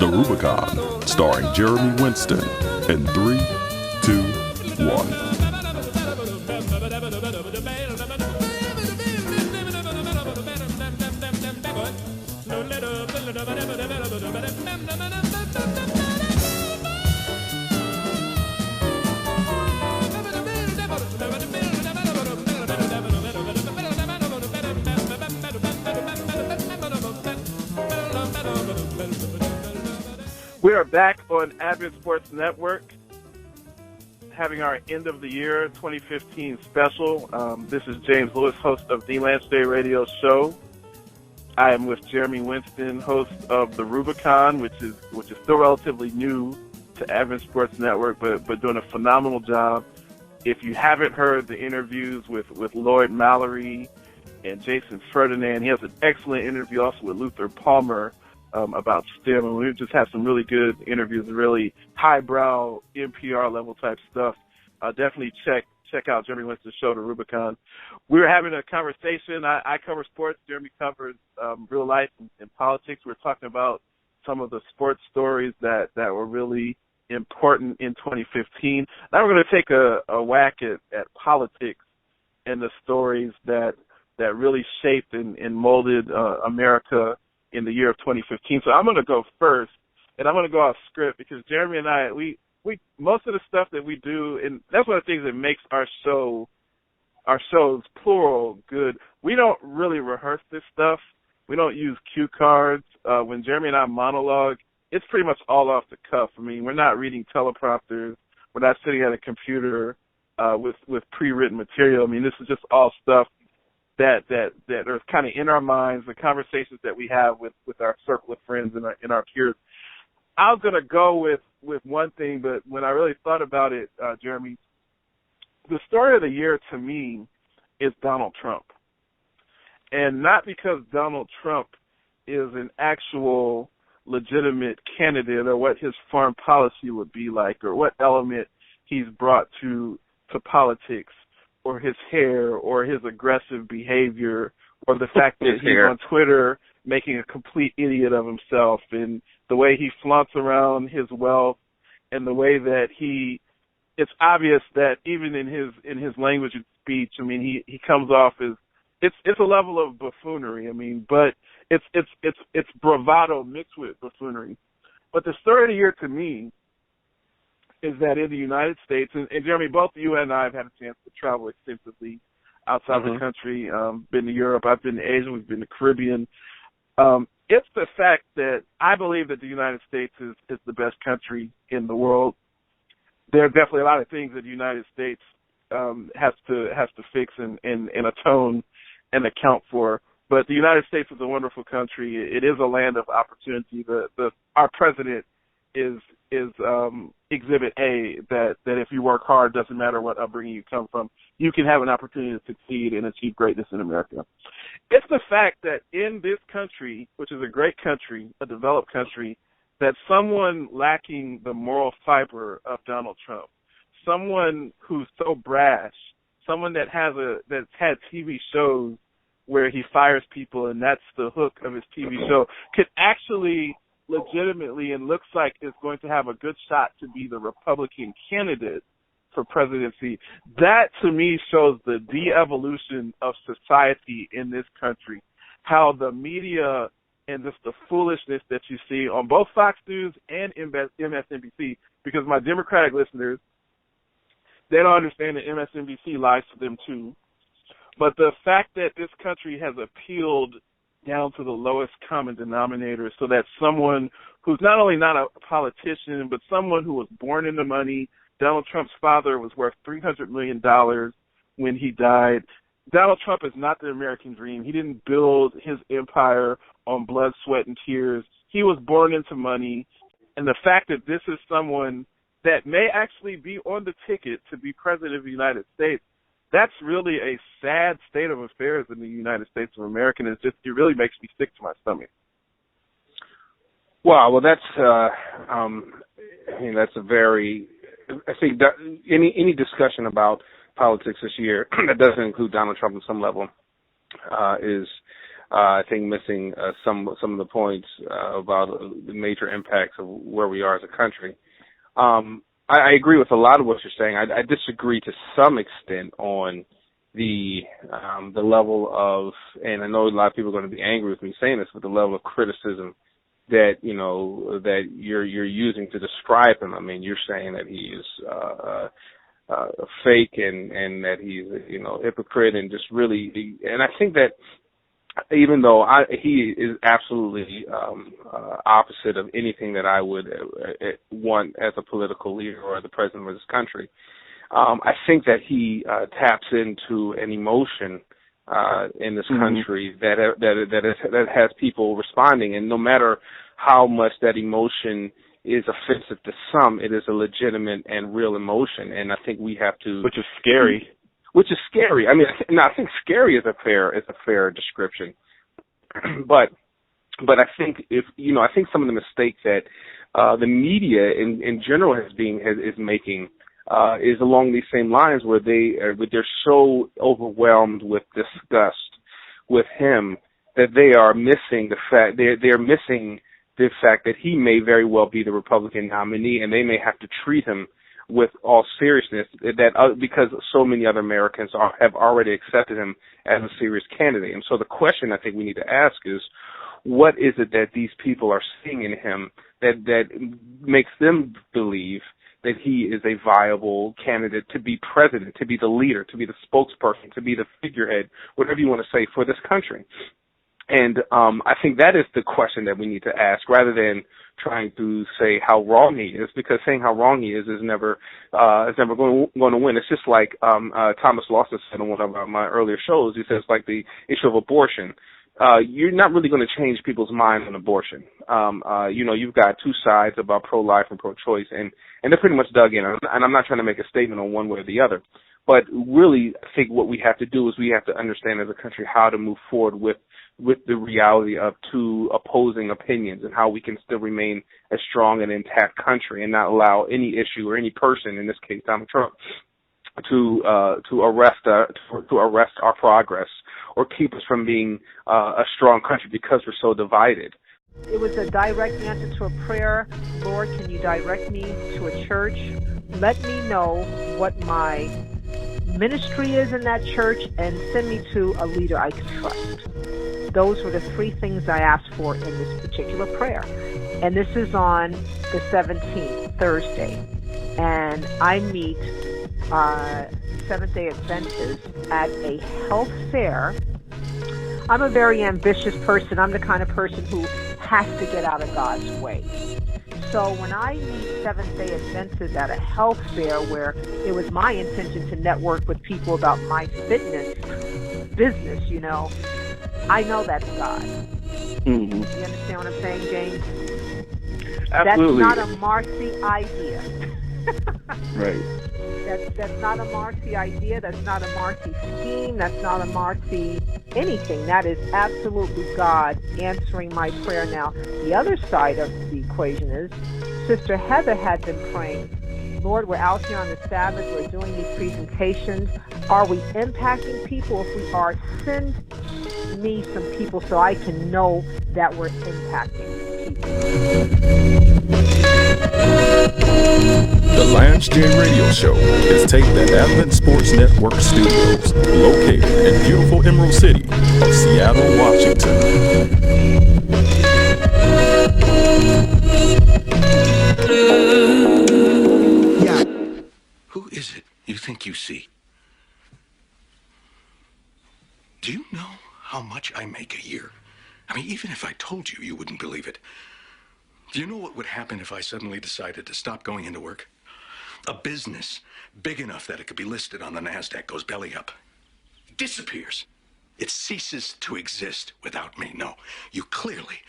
The Rubicon, starring Jeremy Winston. In 3, 2, 1. We are back on Advent Sports Network, having our end of the year 2015 special. This is James Lewis, host of the Lance J Radio Show. I am with Jeremy Winston, host of the Rubicon, which is still relatively new to Advent Sports Network, but doing a phenomenal job. If you haven't heard the interviews with Lloyd Mallory and Jason Ferdinand, he has an excellent interview also with Luther Palmer about STEM, and we just have some really good interviews, really highbrow NPR level type stuff. Definitely check out Jeremy Winston's show, The Rubicon. We were having a conversation. I cover sports. Jeremy covers real life and politics. We're talking about some of the sports stories that were really important in 2015. Now we're going to take a whack at politics and the stories that really shaped and molded America in the year of 2015. So I'm going to go first, and I'm going to go off script because Jeremy and I, we most of the stuff that we do, and that's one of the things that makes our shows plural good. We don't really rehearse this stuff. We don't use cue cards. When Jeremy and I monologue, it's pretty much all off the cuff. I mean, we're not reading teleprompters. We're not sitting at a computer with pre-written material. I mean, this is just all stuff that are kind of in our minds, the conversations that we have with our circle of friends and our peers. I was going to go with one thing, but when I really thought about it, Jeremy, the story of the year to me is Donald Trump. And not because Donald Trump is an actual legitimate candidate or what his foreign policy would be like or what element he's brought to politics, or his hair, or his aggressive behavior, or the fact that he's on Twitter making a complete idiot of himself, and the way he flaunts around his wealth, and the way that it's obvious that even in his language and speech, I mean, he comes off as, it's a level of buffoonery, I mean, but it's bravado mixed with buffoonery. But the story of the year to me is that in the United States, and Jeremy, both you and I have had a chance to travel extensively outside the country, been to Europe, I've been to Asia, we've been to Caribbean. It's the fact that I believe that the United States is the best country in the world. There are definitely a lot of things that the United States has to fix and atone and account for. But the United States is a wonderful country. It is a land of opportunity. Our president is Exhibit A, that if you work hard, doesn't matter what upbringing you come from, you can have an opportunity to succeed and achieve greatness in America. It's the fact that in this country, which is a great country, a developed country, that someone lacking the moral fiber of Donald Trump, someone who's so brash, someone that's had TV shows where he fires people and that's the hook of his TV show, could actually legitimately and looks like is going to have a good shot to be the Republican candidate for presidency. That to me shows the de-evolution of society in this country, how the media and just the foolishness that you see on both Fox News and MSNBC, because my Democratic listeners, they don't understand that MSNBC lies to them too. But the fact that this country has appealed down to the lowest common denominator so that someone who's not only not a politician, but someone who was born into money, Donald Trump's father was worth $300 million when he died. Donald Trump is not the American dream. He didn't build his empire on blood, sweat, and tears. He was born into money. And the fact that this is someone that may actually be on the ticket to be president of the United States, that's really a sad state of affairs in the United States of America, and it really makes me sick to my stomach. Well, that's that's a very, I think that any discussion about politics this year that doesn't include Donald Trump on some level is I think missing some of the points about the major impacts of where we are as a country. I agree with a lot of what you're saying. I disagree to some extent on the level of, and I know a lot of people are going to be angry with me saying this, but the level of criticism that that you're using to describe him. I mean, you're saying that he is fake and that he's hypocrite and just really. And I think that even though he is absolutely opposite of anything that I would want as a political leader or the president of this country, I think that he taps into an emotion in this country that has people responding, and no matter how much that emotion is offensive to some, it is a legitimate and real emotion, and I think we have to, which is scary. I mean, I think scary is a fair description, but I think I think some of the mistakes that the media in general is making is along these same lines, where they're so overwhelmed with disgust with him that they are missing they're missing the fact that he may very well be the Republican nominee, and they may have to treat him with all seriousness because so many other Americans have already accepted him as a serious candidate. And so the question I think we need to ask is, what is it that these people are seeing in him that makes them believe that he is a viable candidate to be president, to be the leader, to be the spokesperson, to be the figurehead, whatever you want to say, for this country? And I think that is the question that we need to ask, rather than trying to say how wrong he is, because saying how wrong he is never going to win. It's just like Thomas Lawson said on one of my earlier shows. He says, like the issue of abortion. You're not really going to change people's minds on abortion. You've got two sides about pro-life and pro-choice, and they're pretty much dug in. And I'm not trying to make a statement on one way or the other. But really, I think what we have to do is we have to understand as a country how to move forward with the reality of two opposing opinions, and how we can still remain a strong and intact country and not allow any issue or any person, in this case Donald Trump, to arrest our progress or keep us from being a strong country because we're so divided. It was a direct answer to a prayer. Lord, can you direct me to a church? Let me know what my ministry is in that church, and send me to a leader I can trust. Those were the three things I asked for in this particular prayer. And this is on the 17th, Thursday. And I meet Seventh-day Adventists at a health fair. I'm a very ambitious person. I'm the kind of person who has to get out of God's way. So when I meet Seventh-day Adventists at a health fair, where it was my intention to network with people about my fitness business, I know that's God. You understand what I'm saying, James? Absolutely. That's not a Marcy idea. Right. That's not a Marcy idea. That's not a Marcy scheme. That's not a Marcy anything. That is absolutely God answering my prayer. Now, the other side of the equation is Sister Heather had been praying, Lord, we're out here on the Sabbath. We're doing these presentations. Are we impacting people? If we are, send me some people so I can know that we're impacting people. The Lance J Radio Show is taped at Advent Sports Network Studios, located in beautiful Emerald City of Seattle, Washington. Yeah. Who is it you think you see? Do you know how much I make a year? I mean, even if I told you, you wouldn't believe it. Do you know what would happen if I suddenly decided to stop going into work? A business big enough that it could be listed on the NASDAQ goes belly up. It disappears. It ceases to exist without me. No, you clearly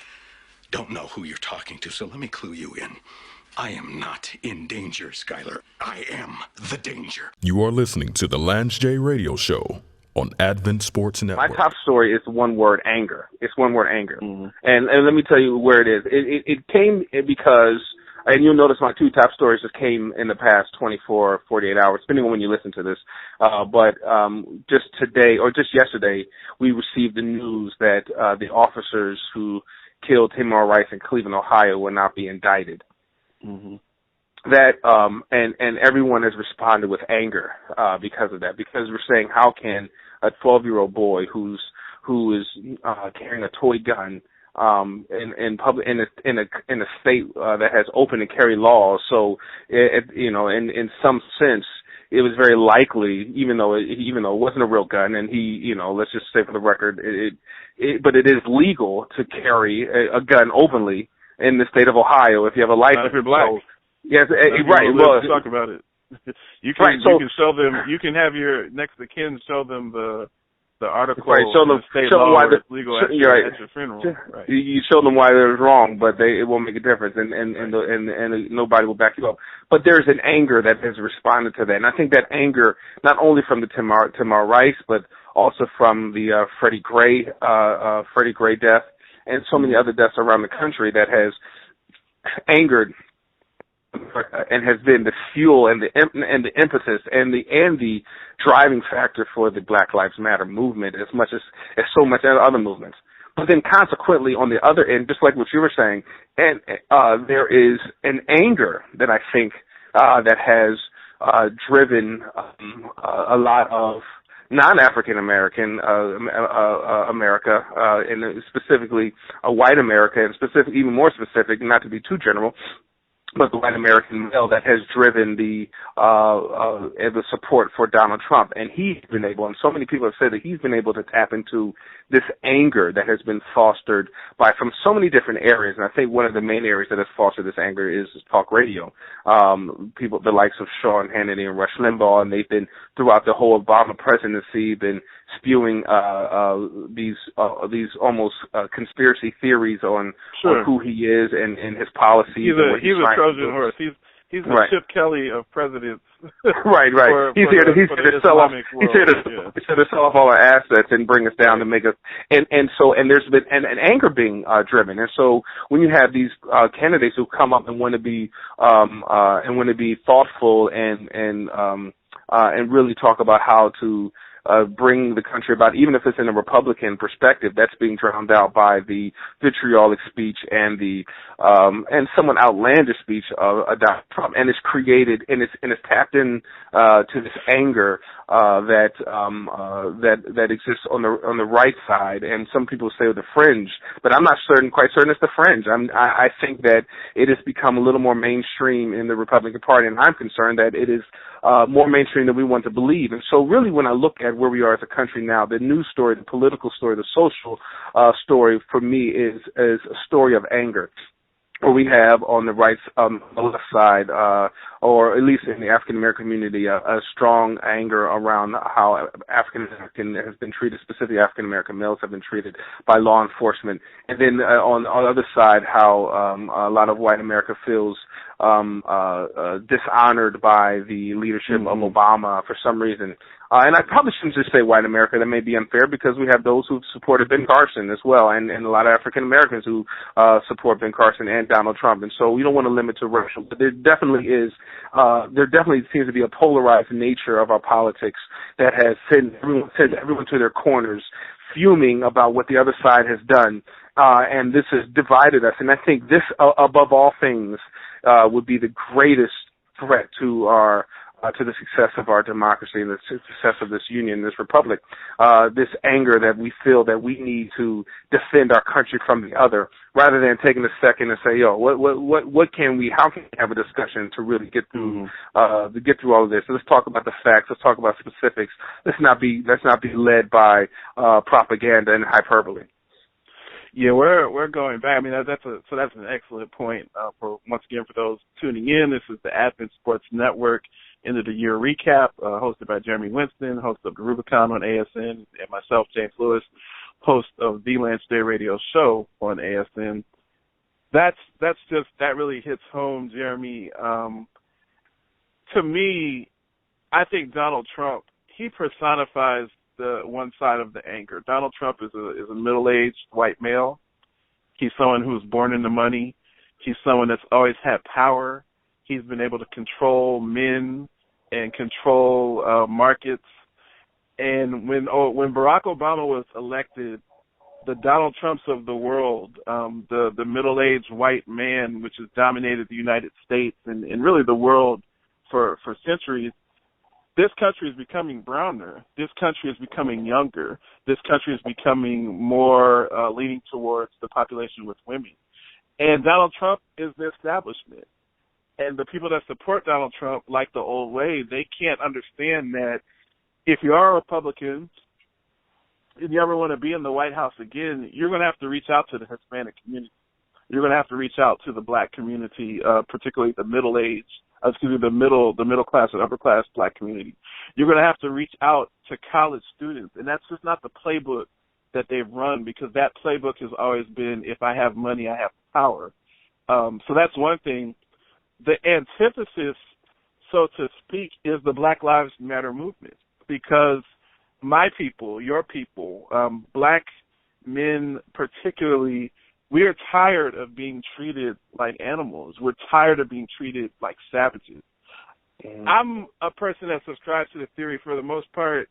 don't know who you're talking to, so let me clue you in. I am not in danger, Skylar. I am the danger. You are listening to the Lance J Radio Show on Advent Sports Network. My top story is one word: anger. It's one word: anger. And let me tell you where it is. It came because and you'll notice my two top stories just came in the past 24, 48 hours, depending on when you listen to this. But just today, or just yesterday, we received the news that the officers who killed Tamir Rice in Cleveland, Ohio, will not be indicted. Mm-hmm. That and everyone has responded with anger because of that. Because we're saying, how can a 12-year-old boy who is carrying a toy gun in public in a state that has open and carry laws? So in some sense, it was very likely, even though it wasn't a real gun, and he, let's just say for the record, but it is legal to carry a gun openly in the state of Ohio if you have a license. Not if you're black. So, yes, right. Well, talk about it. You can show them. You can have your next of kin show them the article. Right. Show them why it's legal at your funeral. Right. You show them why it was wrong, but it won't make a difference, and nobody will back you up. But there's an anger that has responded to that, and I think that anger not only from the Tamir Rice, but also from the Freddie Gray death, and so many other deaths around the country that has angered and has been the fuel and the impetus and the driving factor for the Black Lives Matter movement as much as so much other movements. But then consequently, on the other end, just like what you were saying, and there is an anger that I think that has driven a lot of non-African American America, and specifically white America, and even more specific, not to be too general, but the white American male that has driven the support for Donald Trump. And he's been able, and so many people have said that he's been able to tap into this anger that has been fostered from so many different areas. And I think one of the main areas that has fostered this anger is talk radio. People, the likes of Sean Hannity and Rush Limbaugh, and they've been, throughout the whole Obama presidency, been spewing these almost conspiracy theories on who he is and his policies. He's a Trojan horse. He's the Chip Kelly of presidents. Right. He's here to sell off all our assets and bring us down to make us and there's been an anger being driven. And so when you have these candidates who come up and want to be thoughtful and really talk about how to bring the country about, even if it's in a Republican perspective, that's being drowned out by the vitriolic speech and the and somewhat outlandish speech of Donald Trump, and it's created and it's tapped in to this anger that exists on the right side, and some people say the fringe, but I'm not quite certain it's the fringe. I think that it has become a little more mainstream in the Republican Party, and I'm concerned that it is more mainstream than we want to believe. And so really, when I look at where we are as a country now, the news story, the political story, the social story for me is a story of anger, where we have on the right, on the left side, or at least in the African American community, a strong anger around how African American has been treated, specifically African American males have been treated by law enforcement, and then on the other side, how a lot of white America feels dishonored by the leadership of Obama for some reason. And I probably shouldn't just say white America. That may be unfair, because we have those who've supported Ben Carson as well, and a lot of African Americans who support Ben Carson and Donald Trump. And so we don't want to limit to racial, but there definitely seems to be a polarized nature of our politics that has sent everyone to their corners, fuming about what the other side has done. And this has divided us. And I think this, above all things, would be the greatest threat to the success of our democracy and the success of this union, this republic, this anger that we feel that we need to defend our country from the other, rather than taking a second and say, how can we have a discussion to really get through all of this? So let's talk about the facts. Let's talk about specifics. Let's not be led by propaganda and hyperbole. Yeah, we're going back. I mean, that's an excellent point. Once again, for those tuning in, this is the Advent Sports Network end of the year recap, hosted by Jeremy Winston, host of the Rubicon on ASN, and myself, James Lewis, host of the Lance Day Radio Show on ASN. That really hits home, Jeremy. To me, I think Donald Trump, he personifies the one side of the anger. Donald Trump is a middle-aged white male. He's someone who's born into money. He's someone that's always had power. He's been able to control men and control markets. And when Barack Obama was elected, the Donald Trumps of the world, the middle-aged white man, which has dominated the United States and really the world for centuries, this country is becoming browner. This country is becoming younger. This country is becoming more leaning towards the population with women. And Donald Trump is the establishment. And the people that support Donald Trump, like the old way, they can't understand that if you are a Republican and you ever want to be in the White House again, you're going to have to reach out to the Hispanic community. You're going to have to reach out to the black community, particularly the the middle class and upper class black community. You're going to have to reach out to college students, and that's just not the playbook that they've run, because that playbook has always been, if I have money, I have power. So that's one thing. The antithesis, so to speak, is the Black Lives Matter movement, because my people, your people, black men particularly, we are tired of being treated like animals. We're tired of being treated like savages. I'm a person that subscribes to the theory, for the most part,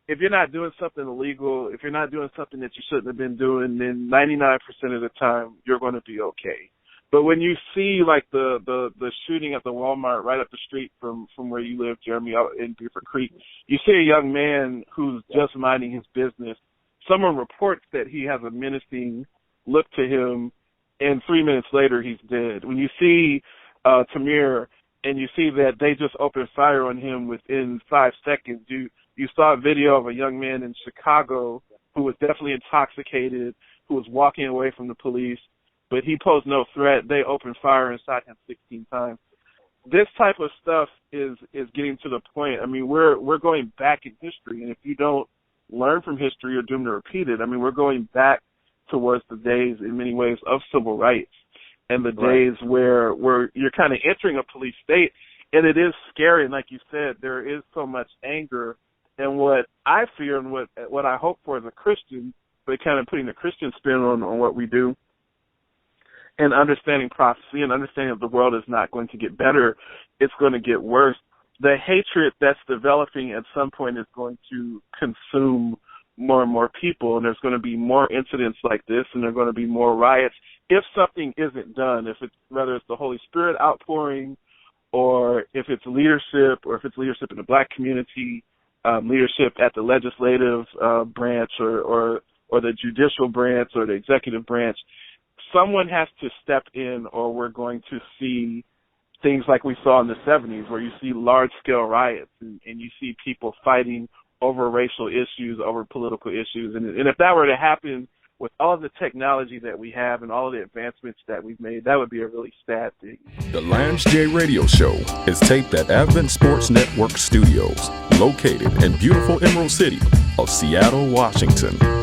if you're not doing something illegal, if you're not doing something that you shouldn't have been doing, then 99% of the time you're going to be okay. But when you see like the shooting at the Walmart right up the street from where you live, Jeremy, out in Beaufort Creek, you see a young man who's just minding his business. Someone reports that he has a menacing look to him, and 3 minutes later he's dead. When you see Tamir and you see that they just opened fire on him within 5 seconds, you saw a video of a young man in Chicago who was definitely intoxicated, who was walking away from the police, but he posed no threat. They opened fire and shot him 16 times. This type of stuff is getting to the point. I mean, we're going back in history, and if you don't learn from history, you're doomed to repeat it. I mean, we're going back towards the days, in many ways, of civil rights, and the days where you're kind of entering a police state, and it is scary. And like you said, there is so much anger, and what I fear and what I hope for as a Christian, but kind of putting the Christian spin on what we do, and understanding prophecy and understanding that the world is not going to get better, it's going to get worse. The hatred that's developing at some point is going to consume more and more people, and there's going to be more incidents like this, and there are going to be more riots if something isn't done, whether it's the Holy Spirit outpouring, or if it's leadership, or if it's leadership in the black community, leadership at the legislative branch, or the judicial branch, or the executive branch. Someone has to step in, or we're going to see things like we saw in the 70s, where you see large-scale riots and you see people fighting over racial issues, over political issues. And if that were to happen with all of the technology that we have and all of the advancements that we've made, that would be a really sad thing. The Lance J Radio Show is taped at Advent Sports Network Studios, located in beautiful Emerald City of Seattle, Washington.